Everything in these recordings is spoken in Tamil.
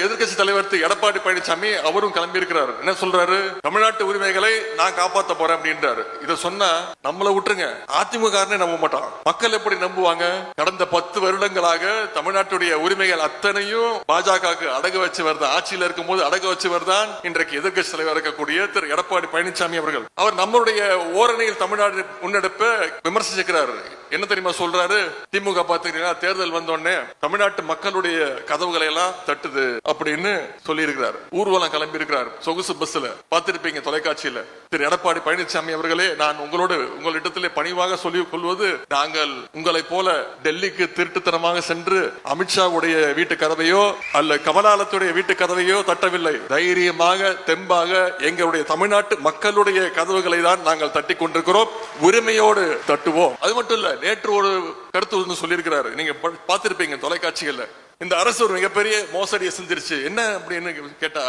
எதிர்க்கட்சி தலைவர் எடப்பாடி பழனிசாமி அவரும் கிளம்பி இருக்கிறாரு. என்ன சொல்றாரு? தமிழ்நாட்டு உரிமைகளை நான் காப்பாற்ற போறேன் அப்படின்றாரு. இத சொன்னா நம்மள விட்டுருங்க, அதிமுக நம்ப மாட்டான். மக்கள் எப்படி நம்புவாங்க? கடந்த 10 வருடங்களாக தமிழ்நாட்டுடைய உரிமைகள் அத்தனையும் பாஜக அடகு வச்சவர் தான், ஆட்சியில் இருக்கும் போது அடகு வச்சவர் தான் இன்றைக்கு எதிர்க்கட்சி தலைவர் இருக்கக்கூடிய திரு எடப்பாடி பழனிசாமி அவர்கள். அவர் நம்மளுடைய ஓரணியில் தமிழ்நாடு முன்னெடுப்ப விமர்சிக்கிறார். என்ன தெரியுமா சொல்றாரு? திமுக பாத்தீங்கன்னா தேர்தல் வந்தோடனே தமிழ்நாட்டு மக்களுடைய கதவுகளை எல்லாம் தட்டுது அப்படின்னு சொல்லி இருக்கிறார். ஊர்வலம் கிளம்பி இருக்கிறார் சொகுசு பஸ்ல, பார்த்திருப்பீங்க தொலைக்காட்சியில. திரு எடப்பாடி பழனிசாமி அவர்களே, நான் உங்களிடத்திலே பணிவாக சொல்லிக் கொள்வது, நாங்கள் உங்களை போல டெல்லிக்கு திருட்டுத்தனமாக சென்று அமித்ஷாவுடைய வீட்டு கதவையோ அல்ல கமலாலத்துடைய வீட்டு கதவையோ தட்டவில்லை. தைரியமாக தெம்பாக எங்களுடைய தமிழ்நாட்டு மக்களுடைய கதவுகளை தான் நாங்கள் தட்டி கொண்டிருக்கிறோம். உரிமையோடு தட்டுவோம். அது மட்டும் இல்ல, நேற்று ஒரு கருத்து சொல்லியிருக்கிறாரு, நீங்க பார்த்திருப்பீங்க தொலைக்காட்சிகள்ல. இந்த அரசு ஒரு மிகப்பெரிய மோசடியை செஞ்சிருச்சு. என்ன அப்படின்னு கேட்டா,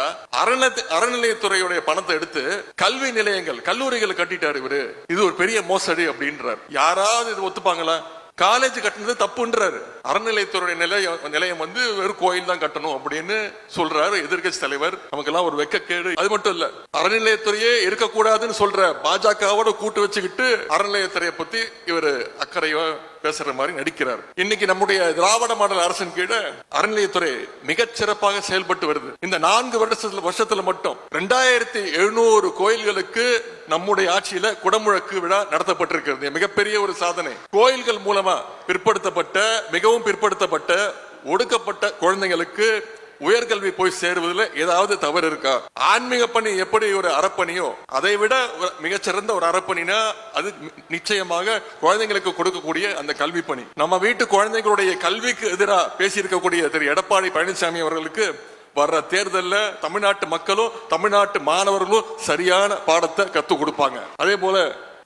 அறநிலையத்துறையுடைய பணத்தை எடுத்து கல்வி நிலையங்கள் கல்லூரிகளை கட்டிட்டாரு இவரு. இது ஒரு பெரிய மோசடி அப்படின்றார். யாராவது இது ஒத்துப்பாங்களா? காலேஜ் கட்டினது தப்புன்றாரு. அறநிலையத்துறை நிலையம் வெறும் கோயில் தான் கட்டணும் அப்படின்னு சொல்றாரு எதிர்கட்சி தலைவர். நமக்கெல்லாம் ஒரு வெக்கக்கேடு. அது மட்டும் இல்ல, அறநிலையத்துறையே இருக்கக்கூடாதுன்னு சொல்ற பாஜகவோட கூட்டு வச்சுக்கிட்டு அறநிலையத்துறையை பத்தி இவர் அக்கறையோ பேசுற மாதிரி நடிக்கிறார். இன்னைக்கு நம்முடைய திராவிட மாடல் அரசின் கீழே அறநிலையத்துறை மிகச் சிறப்பாக செயல்பட்டு வருது. இந்த 4 வருஷத்துல மட்டும் 2700 கோயில்களுக்கு நம்முடைய ஆட்சியில குடமுழக்கு விழா நடத்தப்பட்டிருக்கிறது. மிகப்பெரிய ஒரு சாதனை. கோயில்கள் மூலமா மிகவும் பிற்படுத்தப்பட்ட ஒடுக்கப்பட்ட குழந்தைகளுக்கு உயர்கல்வி போய் சேருவதில் ஏதாவது தவறு இருக்கா? ஆன்மீக பணி எப்படி ஒரு அறப்பணியோ அதை விட மிகச்சிறந்த ஒரு அறப்பணினா அது நிச்சயமாக குழந்தைங்களுக்கு கொடுக்கக்கூடிய அந்த கல்வி பணி. நம்ம வீட்டு குழந்தைகளுடைய கல்விக்கு எதிராக பேசியிருக்கக்கூடிய திரு எடப்பாடி பழனிசாமி அவர்களுக்கு வர்ற தேர்தலில் தமிழ்நாட்டு மக்களும் தமிழ்நாட்டு மாணவர்களும் சரியான பாடத்தை கத்துக் கொடுப்பாங்க. அதே போல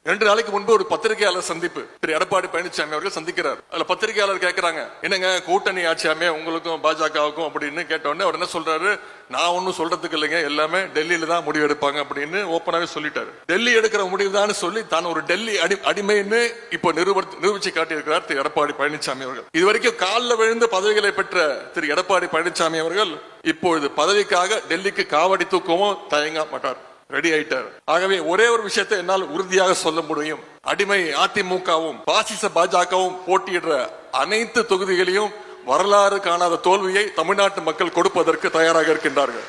2 நாளைக்கு முன்பு ஒரு பத்திரிகையாளர் சந்திப்பு திரு எடப்பாடி பழனிசாமி அவர்கள் சந்திக்கிறார். அதுல பத்திரிகையாளர் கேட்கிறாங்க, என்னங்க கூட்டணி ஆட்சியாமே உங்களுக்கும் பாஜகவுக்கும் அப்படின்னு கேட்டோடனே அவர் என்ன சொல்றாரு? நான் ஒன்னும் சொல்றதுக்கு இல்லைங்க, எல்லாமே டெல்லியில தான் முடிவு எடுப்பாங்க அப்படின்னு ஓப்பனாவே சொல்லிட்டாரு. டெல்லி எடுக்கிற முடிவு தான் சொல்லி தான் ஒரு டெல்லி அடிமைன்னு இப்போ நிரூபிச்சு காட்டியிருக்கிறார் திரு எடப்பாடி பழனிசாமி அவர்கள். இதுவரைக்கும் காலில் விழுந்து பதவிகளை பெற்ற திரு எடப்பாடி பழனிசாமி அவர்கள் இப்பொழுது பதவிக்காக டெல்லிக்கு காவடி தூக்கவும் தயங்க மாட்டார், ரெடி ஆயிட்டார். ஆகவே ஒரே ஒரு விஷயத்தை என்னால் உறுதியாக சொல்ல முடியும், அடிமை அதிமுகவும் பாசிச பாஜகவும் போட்டியிடுற அனைத்து தொகுதிகளையும் வரலாறு காணாத தோல்வியை தமிழ்நாட்டு மக்கள் கொடுப்பதற்கு தயாராக இருக்கின்றார்கள்.